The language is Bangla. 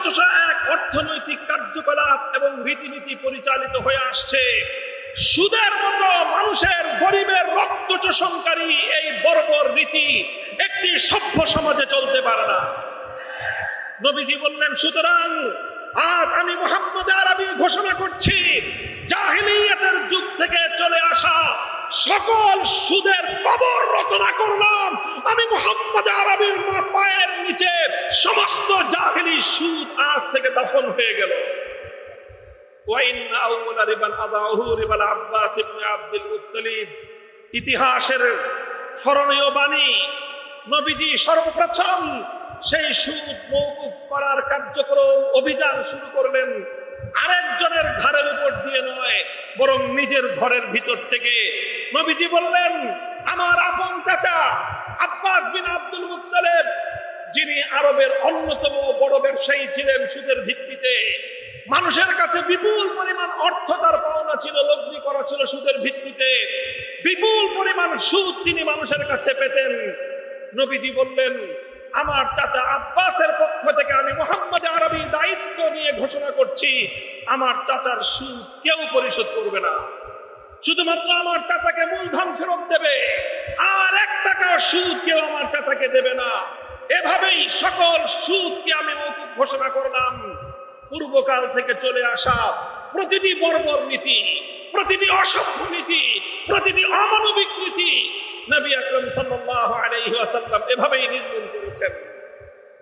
চষা এক অর্থনৈতিক কার্যকলাপ এবং রীতিনীতি পরিচালিত হয়ে আসছে। সুদের মতো মানুষের গরিবের রক্ত চোষণকারী এই বর্বর রীতি একটি সভ্য সমাজে চলতে পারে না। নবীজি বললেন, সুতরাং আজ আমি মুহাম্মদ আরবী ঘোষণা করছি, জাহিলিয়াতের যুগ থেকে চলে আসা সকল সুদের কবর রচনা করলাম আমি মুহাম্মদ আরবীর পায়ের নিচে। সমস্ত জাহিলি সুদ আজ থেকে দাফন হয়ে গেল। ইতিহাসের স্মরণীয় বাণী, নবীজি সর্বপ্রথম সেই সুদ মওকুফ করার কার্যক্রম অভিযান শুরু করলেন আরেকজনের ঘরের উপর দিয়ে নয়, বরং নিজের ঘরের ভিতর থেকে। নবীজি বললেন, আমার আপন চাচা আব্বাস বিন আব্দুল মুত্তালিব, যিনি আরবের অন্যতম বড় ব্যবসায়ী ছিলেন সুদের ভিত্তিতে, মানুষের কাছে বিপুল পরিমাণ অর্থ তার পাওনা ছিল, লগ্নি করা ছিল সুদের ভিত্তিতে, বিপুল পরিমাণ সুদ তিনি মানুষের কাছে পেতেন। নবীজি বললেন, আমার চাচা আব্বাসের পক্ষ থেকে আমি মুহাম্মদ আরবী দায়িত্ব নিয়ে ঘোষণা করছি, আমার চাচার সুদ কেউ পরিশোধ করবে না। শুধুমাত্র আমার চাচাকে মূলধন ফেরত দেবে, আর 1 টাকা সুদ কেউ আমার চাচাকে দেবে না। এভাবেই সকল সুদকে আমি মওকুফ ঘোষণা করলাম। পূর্বকাল থেকে চলে আসা প্রতিটি বর্বর নীতি, প্রতিটি অসভ্য নীতি, প্রতিটি অমানবিক নীতি নবী আকরাম সাল্লাল্লাহু আলাইহি ওয়াসাল্লাম এভাবেই নির্মূল করেছেন।